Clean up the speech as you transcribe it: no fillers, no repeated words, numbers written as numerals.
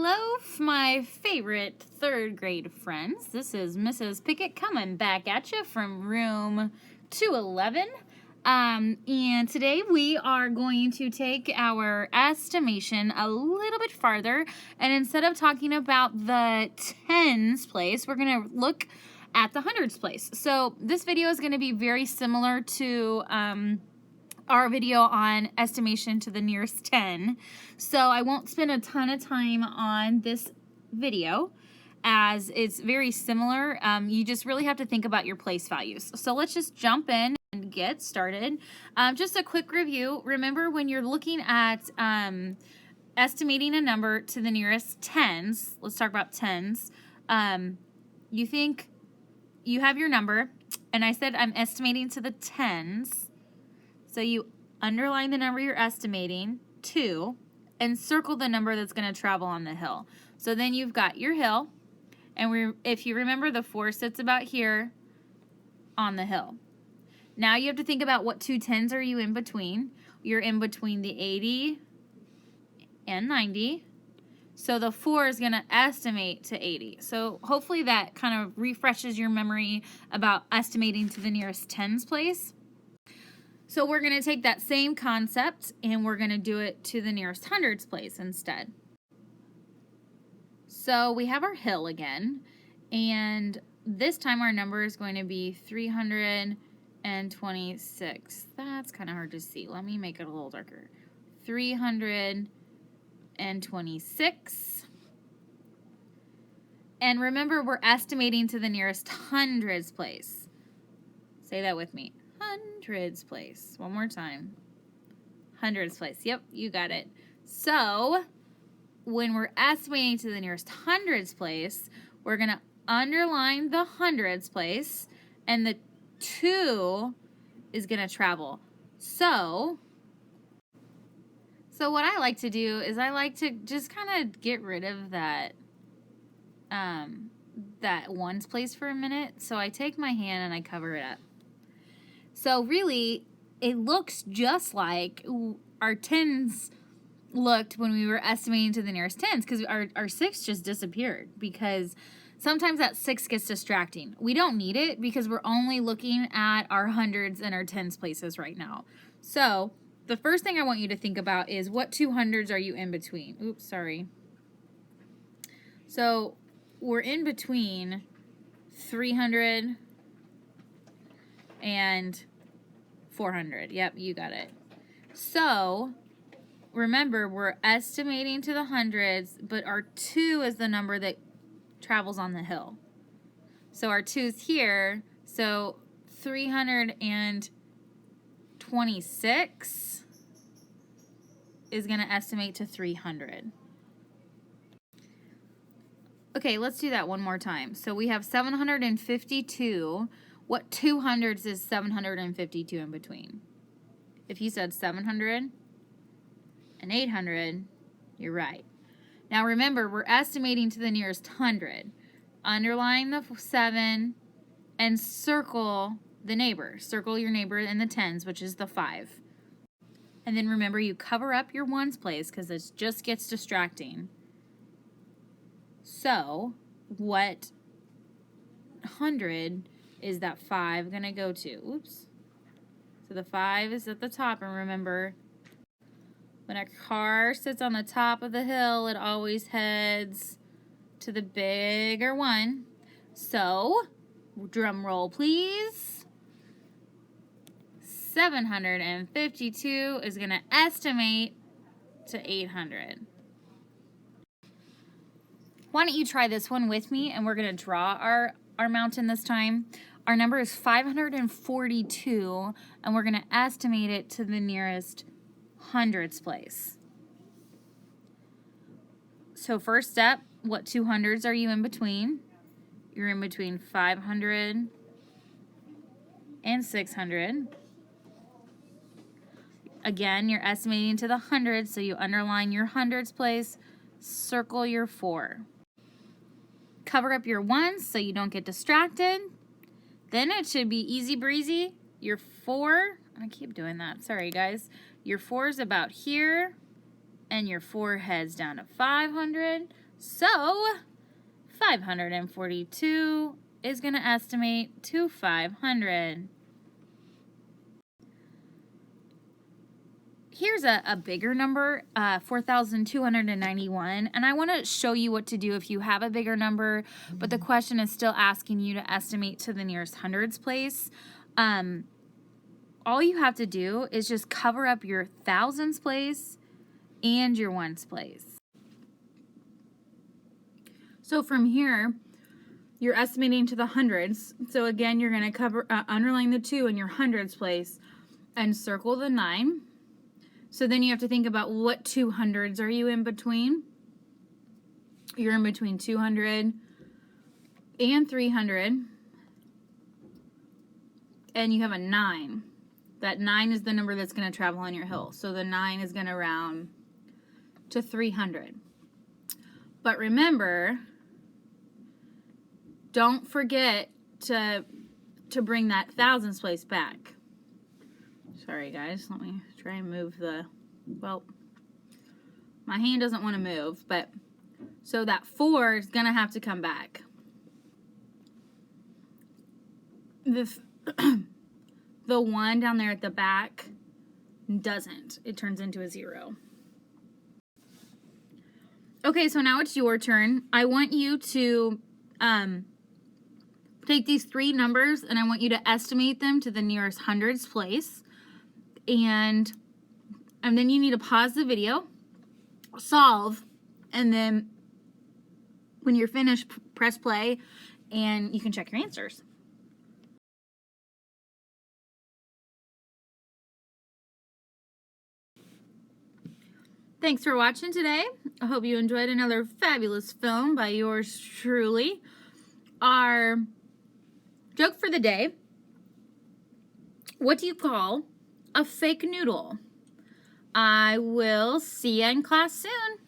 Hello, my favorite third grade friends. This is Mrs. Pickett coming back at you from room 211. And today we are going to take our estimation a little bit farther. And instead of talking about the tens place, we're going to look at the hundreds place. So this video is going to be very similar to our video on estimation to the nearest 10. So I won't spend a ton of time on this video as it's very similar. You just really have to think about your place values. So let's just jump in and get started. Just a quick review. Remember, when you're looking at estimating a number to the nearest tens, let's talk about tens. You think you have your number, and I said I'm estimating to the tens. So you underline the number you're estimating to and circle the number that's going to travel on the hill. So then you've got your hill, and if you remember, the 4 sits about here on the hill. Now you have to think about what two tens are you in between. You're in between the 80 and 90. So the 4 is going to estimate to 80. So hopefully that kind of refreshes your memory about estimating to the nearest tens place. So we're going to take that same concept and we're going to do it to the nearest hundreds place instead. So we have our hill again, and this time our number is going to be 326. That's kind of hard to see. Let me make it a little darker. 326. And remember, we're estimating to the nearest hundreds place. Say that with me. Hundreds place. One more time. Hundreds place. Yep, you got it. So when we're estimating to the nearest hundreds place, we're going to underline the hundreds place, and the 2 is going to travel. So what I like to do is I like to just kind of get rid of that ones place for a minute. So I take my hand and I cover it up. So really, it looks just like our tens looked when we were estimating to the nearest tens, because our 6 just disappeared, because sometimes that 6 gets distracting. We don't need it because we're only looking at our hundreds and our tens places right now. So the first thing I want you to think about is, what two hundreds are you in between? Oops, sorry. So we're in between 300 and 400. Yep, you got it. So remember, we're estimating to the hundreds, but our 2 is the number that travels on the hill. So our 2's here. So 326 is going to estimate to 300. Okay, let's do that one more time. So we have 752. What two hundreds is 752 in between? If you said 700 and 800, you're right. Now remember, we're estimating to the nearest 100. Underline the 7 and circle the neighbor. Circle your neighbor in the tens, which is the 5. And then remember, you cover up your ones place because it just gets distracting. So what 100 is that 5 going to go to? Oops. So the 5 is at the top, and remember, when a car sits on the top of the hill, it always heads to the bigger one. So, drum roll please. 752 is going to estimate to 800. Why don't you try this one with me, and we're going to draw our mountain this time. Our number is 542, and we're going to estimate it to the nearest hundreds place. So first step, what two hundreds are you in between? You're in between 500 and 600. Again, you're estimating to the hundreds, so you underline your hundreds place, circle your 4. Cover up your 1s so you don't get distracted. Then it should be easy breezy. Your 4, I keep doing that, sorry guys. Your 4 is about here, and your 4 heads down to 500. So 542 is going to estimate to 500. Here's a bigger number, 4,291, and I want to show you what to do if you have a bigger number, but the question is still asking you to estimate to the nearest hundreds place. All you have to do is just cover up your thousands place and your ones place. So from here, you're estimating to the hundreds. So again, you're going to underline the 2 in your hundreds place and circle the 9. So then you have to think about what 200s are you in between. You're in between 200 and 300. And you have a 9. That 9 is the number that's going to travel on your hill. So the 9 is going to round to 300. But remember, don't forget to bring that thousands place back. Sorry guys, let me try and move well, my hand doesn't want to move, but so that 4 is going to have to come back. The 1 down there at the back doesn't. It turns into a 0. Okay, so now it's your turn. I want you to take these 3 numbers and I want you to estimate them to the nearest hundreds place. And then you need to pause the video, solve, and then when you're finished, press play, and you can check your answers. Thanks for watching today. I hope you enjoyed another fabulous film by yours truly. Our joke for the day: what do you call a fake noodle? I will see you in class soon.